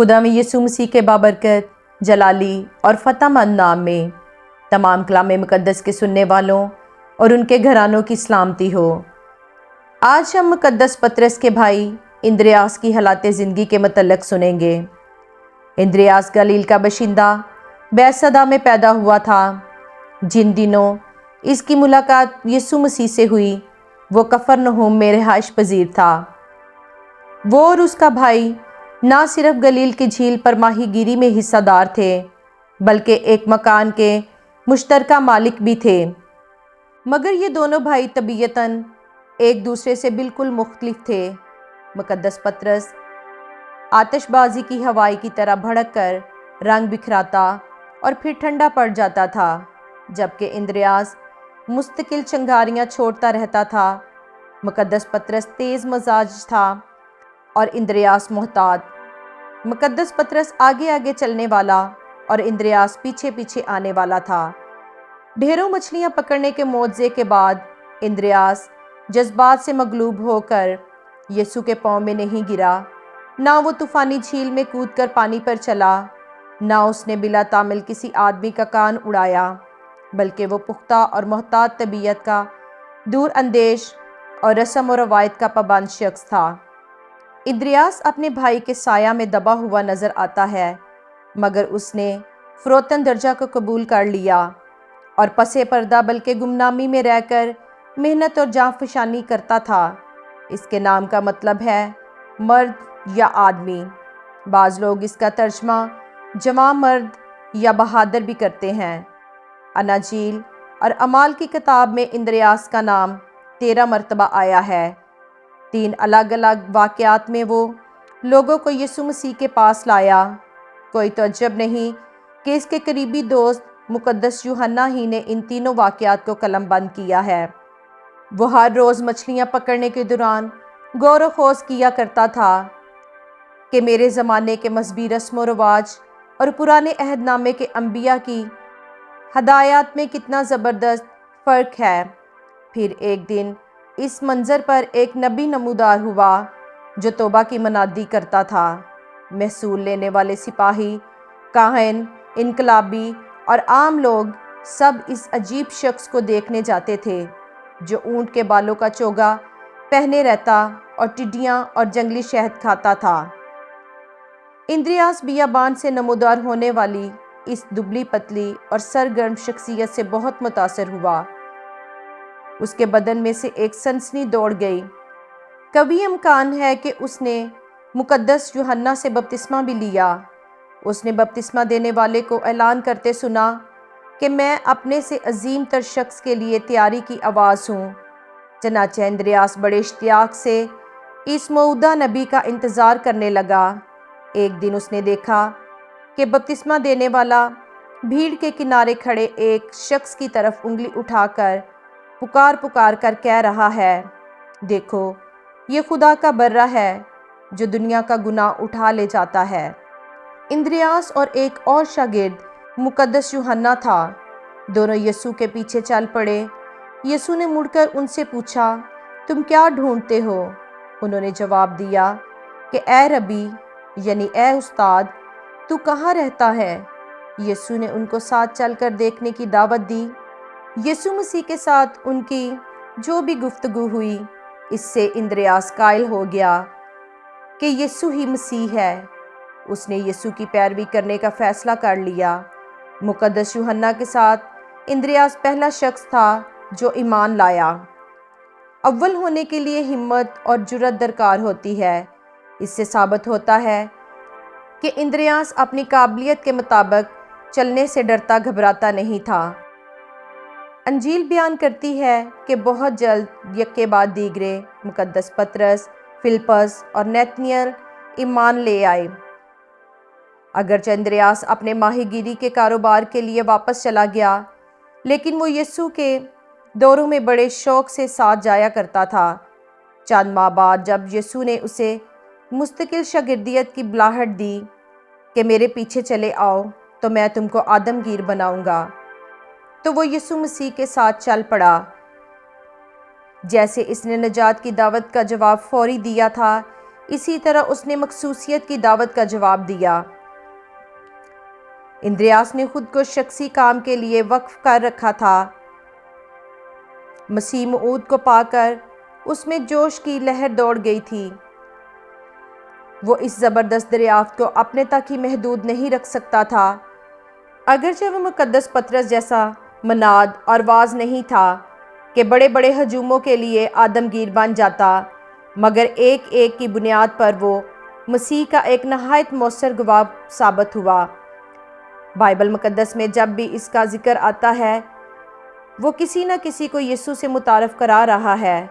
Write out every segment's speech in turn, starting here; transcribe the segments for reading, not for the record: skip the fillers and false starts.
خدا میں یسوع مسیح کے بابرکت جلالی اور فتح مند نام میں تمام کلام مقدس کے سننے والوں اور ان کے گھرانوں کی سلامتی ہو۔ آج ہم مقدس پطرس کے بھائی اندریاس کی حالات زندگی کے متعلق سنیں گے۔ اندریاس گلیل کا باشندہ بیتسیدا میں پیدا ہوا تھا۔ جن دنوں اس کی ملاقات یسوع مسیح سے ہوئی وہ کفرنہوم میں رہائش پذیر تھا۔ وہ اور اس کا بھائی نہ صرف گلیل کی جھیل پر ماہی گیری میں حصہ دار تھے بلکہ ایک مکان کے مشترکہ مالک بھی تھے، مگر یہ دونوں بھائی طبیعتاً ایک دوسرے سے بالکل مختلف تھے۔ مقدس پطرس آتش بازی کی ہوائی کی طرح بھڑک کر رنگ بکھراتا اور پھر ٹھنڈا پڑ جاتا تھا، جبکہ اندریاس مستقل چنگاریاں چھوڑتا رہتا تھا۔ مقدس پطرس تیز مزاج تھا اور اندریاس محتاط۔ مقدس پطرس آگے آگے چلنے والا اور اندریاس پیچھے پیچھے آنے والا تھا۔ ڈھیروں مچھلیاں پکڑنے کے معجزے کے بعد اندریاس جذبات سے مغلوب ہو کر یسوع کے پاؤں میں نہیں گرا۔ نہ وہ طوفانی جھیل میں کود کر پانی پر چلا، نہ اس نے بلا تعمل کسی آدمی کا کان اڑایا، بلکہ وہ پختہ اور محتاط طبیعت کا دور اندیش اور رسم و روایت کا پابند شخص تھا۔ اندریاس اپنے بھائی کے سایہ میں دبا ہوا نظر آتا ہے، مگر اس نے فروتن درجہ کو قبول کر لیا اور پسِ پردہ بلکہ گمنامی میں رہ کر محنت اور جاں فشانی کرتا تھا۔ اس کے نام کا مطلب ہے مرد یا آدمی۔ بعض لوگ اس کا ترجمہ جواں مرد یا بہادر بھی کرتے ہیں۔ اناجیل اور اعمال کی کتاب میں اندریاس کا نام 13 مرتبہ آیا ہے۔ 3 الگ الگ واقعات میں وہ لوگوں کو یسوع مسیح کے پاس لایا۔ کوئی تعجب نہیں کہ اس کے قریبی دوست مقدس یوحنا ہی نے ان تینوں واقعات کو قلم بند کیا ہے۔ وہ ہر روز مچھلیاں پکڑنے کے دوران غور و خوض کیا کرتا تھا کہ میرے زمانے کے مذہبی رسم و رواج اور پرانے عہد نامے کے انبیاء کی ہدایات میں کتنا زبردست فرق ہے۔ پھر ایک دن اس منظر پر ایک نبی نمودار ہوا جو توبہ کی منادی کرتا تھا۔ محصول لینے والے سپاہی، کاہن، انقلابی اور عام لوگ سب اس عجیب شخص کو دیکھنے جاتے تھے جو اونٹ کے بالوں کا چوگا پہنے رہتا اور ٹڈیاں اور جنگلی شہد کھاتا تھا۔ اندریاس بیابان سے نمودار ہونے والی اس دبلی پتلی اور سرگرم شخصیت سے بہت متاثر ہوا۔ اس کے بدن میں سے ایک سنسنی دوڑ گئی۔ کبھی امکان ہے کہ اس نے مقدس یوحنا سے بپتسمہ بھی لیا۔ اس نے بپتسمہ دینے والے کو اعلان کرتے سنا کہ میں اپنے سے عظیم تر شخص کے لیے تیاری کی آواز ہوں۔ چنانچہ اندریاس بڑے اشتیاق سے اس موعودہ نبی کا انتظار کرنے لگا۔ ایک دن اس نے دیکھا کہ بپتسمہ دینے والا بھیڑ کے کنارے کھڑے ایک شخص کی طرف انگلی اٹھا کر پکار کر کہہ رہا ہے، دیکھو یہ خدا کا برہ ہے جو دنیا کا گناہ اٹھا لے جاتا ہے۔ اندریاس اور ایک اور شاگرد مقدس یوحنا تھا، دونوں یسوع کے پیچھے چل پڑے۔ یسوع نے مڑ کر ان سے پوچھا، تم کیا ڈھونڈتے ہو؟ انہوں نے جواب دیا کہ اے ربی، یعنی اے استاد، تو کہاں رہتا ہے؟ یسوع نے ان کو ساتھ چل کر دیکھنے کی دعوت دی۔ یسوع مسیح کے ساتھ ان کی جو بھی گفتگو ہوئی اس سے اندریاس قائل ہو گیا کہ یسوع ہی مسیح ہے۔ اس نے یسوع کی پیروی کرنے کا فیصلہ کر لیا۔ مقدس یوحنا کے ساتھ اندریاس پہلا شخص تھا جو ایمان لایا۔ اول ہونے کے لیے ہمت اور جرأت درکار ہوتی ہے۔ اس سے ثابت ہوتا ہے کہ اندریاس اپنی قابلیت کے مطابق چلنے سے ڈرتا گھبراتا نہیں تھا۔ انجیل بیان کرتی ہے کہ بہت جلد یکے بعد دیگرے مقدس پطرس، فلپس اور نتنیل ایمان لے آئے۔ اگرچہ اندریاس اپنے ماہی گیری کے کاروبار کے لیے واپس چلا گیا، لیکن وہ یسوع کے دوروں میں بڑے شوق سے ساتھ جایا کرتا تھا۔ چند ماہ بعد جب یسوع نے اسے مستقل شاگردیت کی بلاہٹ دی کہ میرے پیچھے چلے آؤ تو میں تم کو آدم گیر بناؤں گا، تو وہ یسوع مسیح کے ساتھ چل پڑا۔ جیسے اس نے نجات کی دعوت کا جواب فوری دیا تھا، اسی طرح اس نے مخصوصیت کی دعوت کا جواب دیا۔ اندریاس نے خود کو شخصی کام کے لیے وقف کر رکھا تھا۔ مسیح موعود کو پا کر اس میں جوش کی لہر دوڑ گئی تھی۔ وہ اس زبردست دریافت کو اپنے تک ہی محدود نہیں رکھ سکتا تھا۔ اگرچہ وہ مقدس پطرس جیسا مناد اور واعظ نہیں تھا کہ بڑے بڑے ہجوموں کے لیے آدمگیر بن جاتا، مگر ایک ایک کی بنیاد پر وہ مسیح کا ایک نہایت مؤثر گواہ ثابت ہوا۔ بائبل مقدس میں جب بھی اس کا ذکر آتا ہے، وہ کسی نہ کسی کو یسوع سے متعارف کرا رہا ہے۔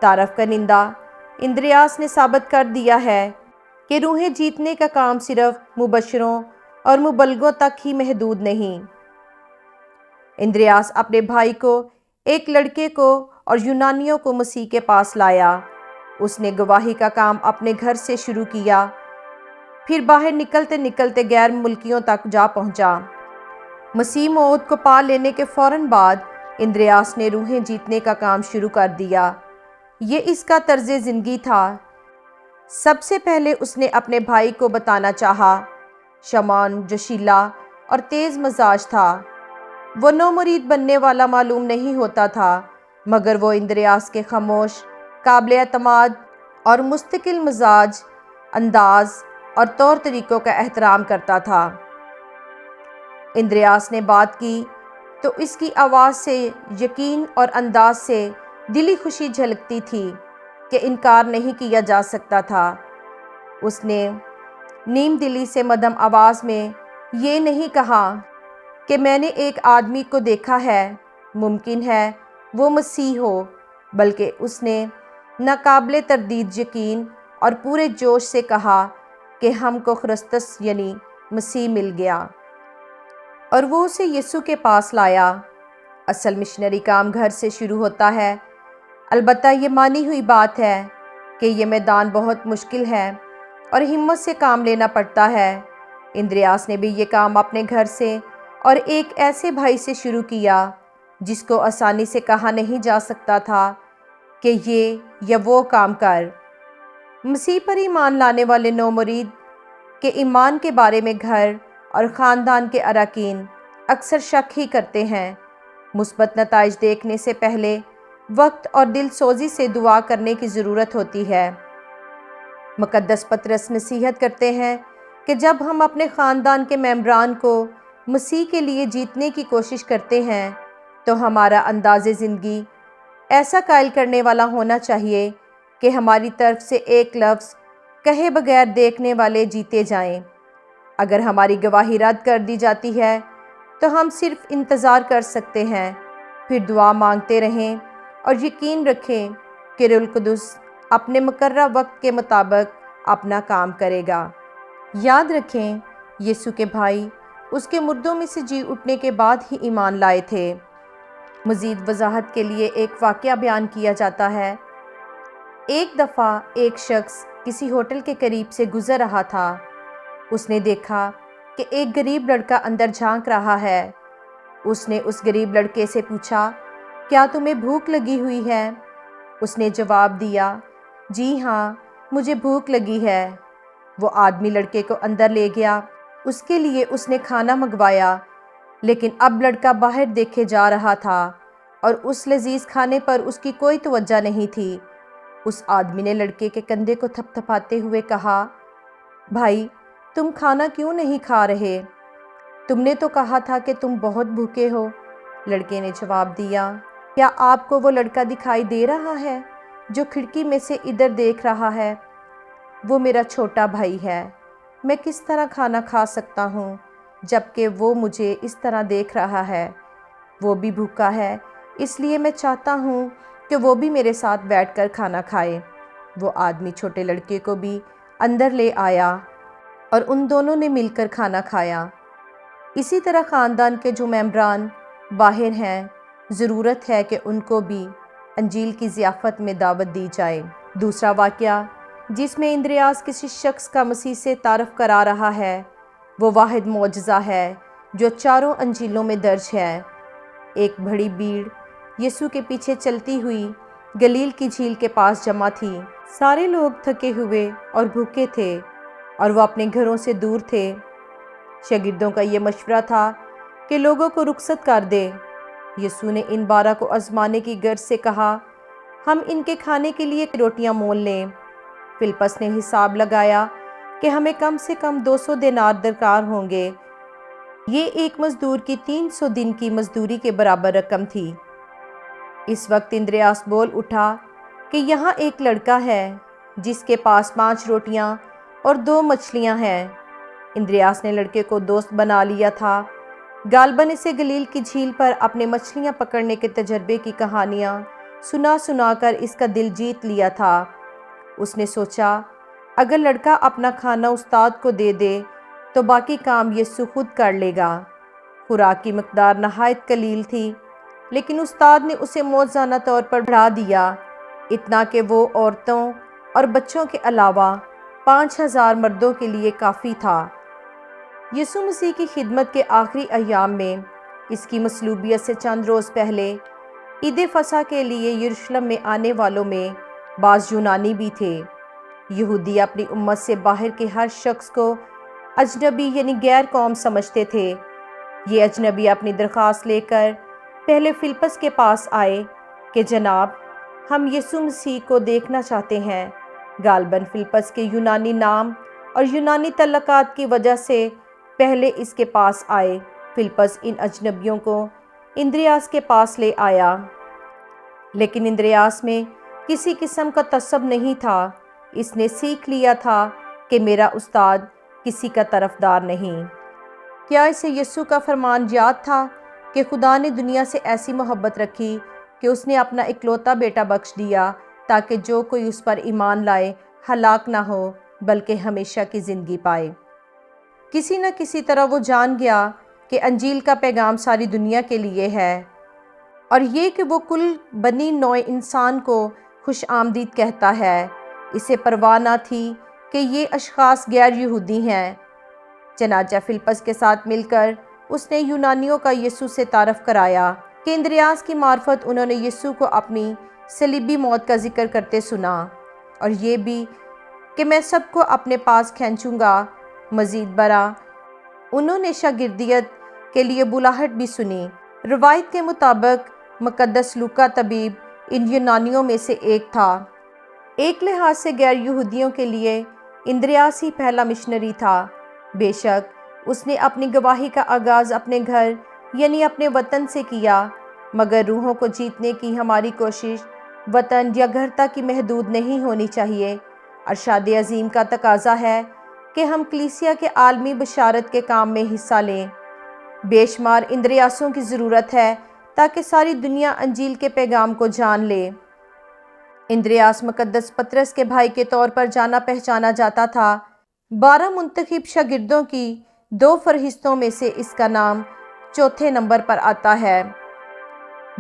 تعارف کنندہ اندریاس نے ثابت کر دیا ہے کہ روحیں جیتنے کا کام صرف مبشروں اور مبلغوں تک ہی محدود نہیں۔ اندریاس اپنے بھائی کو، ایک لڑکے کو اور یونانیوں کو مسیح کے پاس لایا۔ اس نے گواہی کا کام اپنے گھر سے شروع کیا، پھر باہر نکلتے نکلتے غیر ملکیوں تک جا پہنچا۔ مسیح موعود کو پا لینے کے فوراً بعد اندریاس نے روحیں جیتنے کا کام شروع کر دیا۔ یہ اس کا طرز زندگی تھا۔ سب سے پہلے اس نے اپنے بھائی کو بتانا چاہا۔ شمعون جوشیلا اور تیز مزاج تھا۔ وہ نومرید بننے والا معلوم نہیں ہوتا تھا، مگر وہ اندریاس کے خاموش، قابل اعتماد اور مستقل مزاج، انداز اور طور طریقوں کا احترام کرتا تھا۔ اندریاس نے بات کی تو اس کی آواز سے، یقین اور انداز سے دلی خوشی جھلکتی تھی کہ انکار نہیں کیا جا سکتا تھا۔ اس نے نیم دلی سے مدھم آواز میں یہ نہیں کہا کہ میں نے ایک آدمی کو دیکھا ہے، ممکن ہے وہ مسیح ہو، بلکہ اس نے ناقابل تردید یقین اور پورے جوش سے کہا کہ ہم کو خرسطس یعنی مسیح مل گیا، اور وہ اسے یسوع کے پاس لایا۔ اصل مشنری کام گھر سے شروع ہوتا ہے۔ البتہ یہ مانی ہوئی بات ہے کہ یہ میدان بہت مشکل ہے اور ہمت سے کام لینا پڑتا ہے۔ اندریاس نے بھی یہ کام اپنے گھر سے اور ایک ایسے بھائی سے شروع کیا جس کو آسانی سے کہا نہیں جا سکتا تھا کہ یہ یا وہ کام کر۔ مسیح پر ایمان لانے والے نو مرید کے ایمان کے بارے میں گھر اور خاندان کے اراکین اکثر شک ہی کرتے ہیں۔ مثبت نتائج دیکھنے سے پہلے وقت اور دل سوزی سے دعا کرنے کی ضرورت ہوتی ہے۔ مقدس پطرس نصیحت کرتے ہیں کہ جب ہم اپنے خاندان کے ممبران کو مسیح کے لیے جیتنے کی کوشش کرتے ہیں تو ہمارا انداز زندگی ایسا قائل کرنے والا ہونا چاہیے کہ ہماری طرف سے ایک لفظ کہے بغیر دیکھنے والے جیتے جائیں۔ اگر ہماری گواہی رد کر دی جاتی ہے تو ہم صرف انتظار کر سکتے ہیں، پھر دعا مانگتے رہیں اور یقین رکھیں کہ روح القدس اپنے مقررہ وقت کے مطابق اپنا کام کرے گا۔ یاد رکھیں، یسوع کے بھائی اس کے مردوں میں سے جی اٹھنے کے بعد ہی ایمان لائے تھے۔ مزید وضاحت کے لیے ایک واقعہ بیان کیا جاتا ہے۔ ایک دفعہ ایک شخص کسی ہوٹل کے قریب سے گزر رہا تھا۔ اس نے دیکھا کہ ایک غریب لڑکا اندر جھانک رہا ہے۔ اس نے اس غریب لڑکے سے پوچھا، کیا تمہیں بھوک لگی ہوئی ہے؟ اس نے جواب دیا، جی ہاں، مجھے بھوک لگی ہے۔ وہ آدمی لڑکے کو اندر لے گیا۔ اس کے لیے اس نے کھانا منگوایا، لیکن اب لڑکا باہر دیکھے جا رہا تھا اور اس لذیذ کھانے پر اس کی کوئی توجہ نہیں تھی۔ اس آدمی نے لڑکے کے کندھے کو تھپ تھپاتے ہوئے کہا، بھائی، تم کھانا کیوں نہیں کھا رہے؟ تم نے تو کہا تھا کہ تم بہت بھوکے ہو۔ لڑکے نے جواب دیا، کیا آپ کو وہ لڑکا دکھائی دے رہا ہے جو کھڑکی میں سے ادھر دیکھ رہا ہے؟ وہ میرا چھوٹا بھائی ہے۔ میں کس طرح کھانا کھا سکتا ہوں جبکہ وہ مجھے اس طرح دیکھ رہا ہے؟ وہ بھی بھوکا ہے، اس لیے میں چاہتا ہوں کہ وہ بھی میرے ساتھ بیٹھ کر کھانا کھائے۔ وہ آدمی چھوٹے لڑکے کو بھی اندر لے آیا اور ان دونوں نے مل کر کھانا کھایا۔ اسی طرح خاندان کے جو ممبران باہر ہیں، ضرورت ہے کہ ان کو بھی انجیل کی ضیافت میں دعوت دی جائے۔ دوسرا واقعہ جس میں اندریاس کسی شخص کا مسیح سے تعارف کرا رہا ہے، وہ واحد معجزہ ہے جو چاروں انجیلوں میں درج ہے۔ ایک بڑی بھیڑ یسوع کے پیچھے چلتی ہوئی گلیل کی جھیل کے پاس جمع تھی۔ سارے لوگ تھکے ہوئے اور بھوکے تھے اور وہ اپنے گھروں سے دور تھے۔ شاگردوں کا یہ مشورہ تھا کہ لوگوں کو رخصت کر دے۔ یسوع نے ان 12 کو آزمانے کی غرض سے کہا، ہم ان کے کھانے کے لیے روٹیاں مول لیں۔ فلپس نے حساب لگایا کہ ہمیں کم سے کم 200 دینار درکار ہوں گے۔ یہ ایک مزدور کی 300 دن کی مزدوری کے برابر رقم تھی۔ اس وقت اندریاس بول اٹھا کہ یہاں ایک لڑکا ہے جس کے پاس 5 روٹیاں اور 2 مچھلیاں ہیں۔ اندریاس نے لڑکے کو دوست بنا لیا تھا۔ غالباً اسے گلیل کی جھیل پر اپنے مچھلیاں پکڑنے کے تجربے کی کہانیاں سنا کر اس کا دل جیت لیا تھا۔ اس نے سوچا، اگر لڑکا اپنا کھانا استاد کو دے دے تو باقی کام یسوع خود کر لے گا۔ خوراک کی مقدار نہایت قلیل تھی، لیکن استاد نے اسے موزانہ طور پر بڑھا دیا، اتنا کہ وہ عورتوں اور بچوں کے علاوہ 5000 مردوں کے لیے کافی تھا۔ یسوع مسیح کی خدمت کے آخری ایام میں، اس کی مصلوبیت سے چند روز پہلے، عید فصح کے لیے یروشلم میں آنے والوں میں بعض یونانی بھی تھے۔ یہودی اپنی امت سے باہر کے ہر شخص کو اجنبی یعنی غیر قوم سمجھتے تھے۔ یہ اجنبی اپنی درخواست لے کر پہلے فلپس کے پاس آئے کہ جناب، ہم یسوع مسیح کو دیکھنا چاہتے ہیں۔ غالباً فلپس کے یونانی نام اور یونانی تعلقات کی وجہ سے پہلے اس کے پاس آئے۔ فلپس ان اجنبیوں کو اندریاس کے پاس لے آیا، لیکن اندریاس میں کسی قسم کا تعصب نہیں تھا۔ اس نے سیکھ لیا تھا کہ میرا استاد کسی کا طرفدار نہیں۔ کیا اسے یسوع کا فرمان یاد تھا کہ خدا نے دنیا سے ایسی محبت رکھی کہ اس نے اپنا اکلوتا بیٹا بخش دیا تاکہ جو کوئی اس پر ایمان لائے ہلاک نہ ہو بلکہ ہمیشہ کی زندگی پائے۔ کسی نہ کسی طرح وہ جان گیا کہ انجیل کا پیغام ساری دنیا کے لیے ہے، اور یہ کہ وہ کل بنی نوع انسان کو خوش آمدید کہتا ہے۔ اسے پرواہ نہ تھی کہ یہ اشخاص غیر یہودی ہیں۔ چنانچہ فلپس کے ساتھ مل کر اس نے یونانیوں کا یسوع سے تعارف کرایا کہ اندریاس کی معرفت انہوں نے یسوع کو اپنی صلیبی موت کا ذکر کرتے سنا، اور یہ بھی کہ میں سب کو اپنے پاس کھینچوں گا۔ مزید برآں انہوں نے شاگردیت کے لیے بلاہٹ بھی سنی۔ روایت کے مطابق مقدس لوکا طبیب ان یونانیوں میں سے ایک تھا۔ ایک لحاظ سے غیر یہودیوں کے لیے اندریاس ہی پہلا مشنری تھا۔ بے شک اس نے اپنی گواہی کا آغاز اپنے گھر یعنی اپنے وطن سے کیا، مگر روحوں کو جیتنے کی ہماری کوشش وطن یا گھر تک کی محدود نہیں ہونی چاہیے۔ ارشاد عظیم کا تقاضا ہے کہ ہم کلیسیا کے عالمی بشارت کے کام میں حصہ لیں۔ بے شمار اندریاسوں کی ضرورت ہے تاکہ ساری دنیا انجیل کے پیغام کو جان لے۔ اندریاس مقدس پطرس کے بھائی کے طور پر جانا پہچانا جاتا تھا۔ 12 منتخب شاگردوں کی 2 فہرستوں میں سے اس کا نام چوتھے نمبر پر آتا ہے۔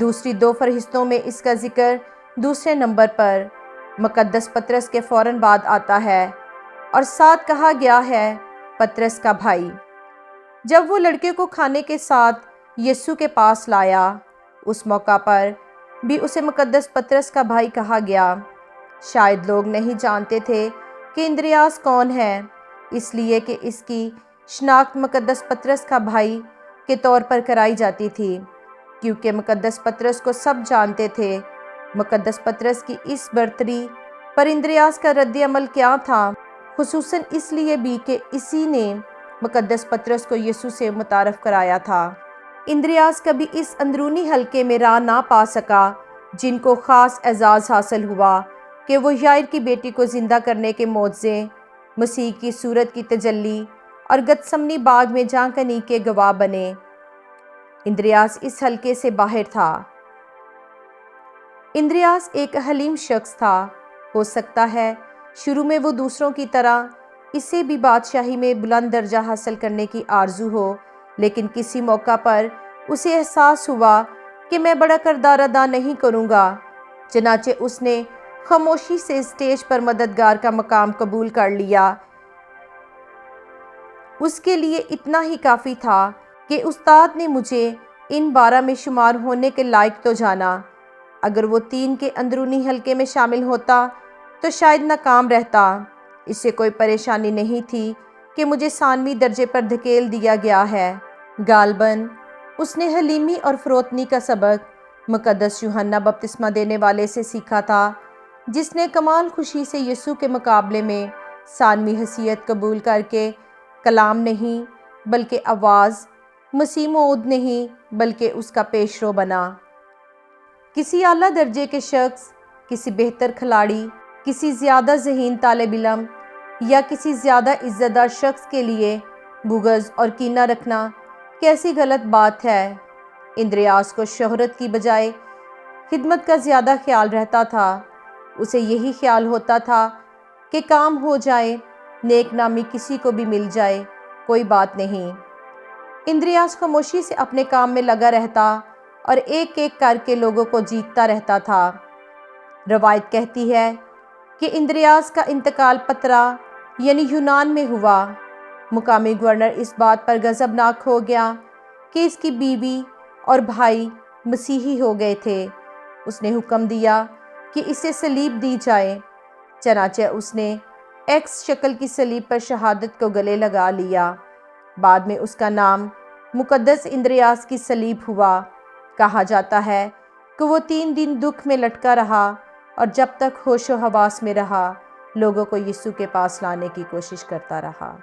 دوسری 2 فہرستوں میں اس کا ذکر دوسرے نمبر پر مقدس پطرس کے فوراً بعد آتا ہے، اور ساتھ کہا گیا ہے پطرس کا بھائی۔ جب وہ لڑکے کو کھانے کے ساتھ یسوع کے پاس لایا، اس موقع پر بھی اسے مقدس پطرس کا بھائی کہا گیا۔ شاید لوگ نہیں جانتے تھے کہ اندریاس کون ہے، اس لیے کہ اس کی شناخت مقدس پطرس کا بھائی کے طور پر کرائی جاتی تھی، کیونکہ مقدس پطرس کو سب جانتے تھے۔ مقدس پطرس کی اس برتری پر اندریاس کا رد عمل کیا تھا، خصوصاً اس لیے بھی کہ اسی نے مقدس پطرس کو یسوع سے متعارف کرایا تھا۔ اندریاس کبھی اس اندرونی حلقے میں راہ نہ پا سکا جن کو خاص اعزاز حاصل ہوا کہ وہ یائر کی بیٹی کو زندہ کرنے کے معجزے، مسیح کی صورت کی تجلی اور گتسمنی باغ میں جاں کنی کے گواہ بنے۔ اندریاس اس حلقے سے باہر تھا۔ اندریاس ایک حلیم شخص تھا۔ ہو سکتا ہے شروع میں وہ دوسروں کی طرح اسے بھی بادشاہی میں بلند درجہ حاصل کرنے کی آرزو ہو، لیکن کسی موقع پر اسے احساس ہوا کہ میں بڑا کردار ادا نہیں کروں گا، چنانچہ اس نے خاموشی سے اسٹیج پر مددگار کا مقام قبول کر لیا۔ اس کے لیے اتنا ہی کافی تھا کہ استاد نے مجھے ان 12 میں شمار ہونے کے لائق تو جانا۔ اگر وہ 3 کے اندرونی حلقے میں شامل ہوتا تو شاید ناکام رہتا۔ اسے کوئی پریشانی نہیں تھی کہ مجھے ثانوی درجے پر دھکیل دیا گیا ہے۔ غالباً اس نے حلیمی اور فروتنی کا سبق مقدس یوحنا بپتسمہ دینے والے سے سیکھا تھا، جس نے کمال خوشی سے یسوع کے مقابلے میں ثانوی حیثیت قبول کر کے کلام نہیں بلکہ آواز، مسیح موعود نہیں بلکہ اس کا پیشرو بنا۔ کسی اعلیٰ درجے کے شخص، کسی بہتر کھلاڑی، کسی زیادہ ذہین طالب علم یا کسی زیادہ عزت دار شخص کے لیے بغض اور کینہ رکھنا کیسی غلط بات ہے۔ اندریاس کو شہرت کی بجائے خدمت کا زیادہ خیال رہتا تھا۔ اسے یہی خیال ہوتا تھا کہ کام ہو جائے، نیک نامی کسی کو بھی مل جائے، کوئی بات نہیں۔ اندریاس خاموشی سے اپنے کام میں لگا رہتا اور ایک ایک کر کے لوگوں کو جیتتا رہتا تھا۔ روایت کہتی ہے کہ اندریاس کا انتقال پترا یعنی یونان میں ہوا۔ مقامی گورنر اس بات پر غضبناک ہو گیا کہ اس کی بیوی اور بھائی مسیحی ہو گئے تھے۔ اس نے حکم دیا کہ اسے صلیب دی جائے۔ چنانچہ اس نے ایکس شکل کی صلیب پر شہادت کو گلے لگا لیا۔ بعد میں اس کا نام مقدس اندریاس کی صلیب ہوا۔ کہا جاتا ہے کہ وہ 3 دن دکھ میں لٹکا رہا اور جب تک ہوش و حواس میں رہا، لوگوں کو یسوع کے پاس لانے کی کوشش کرتا رہا۔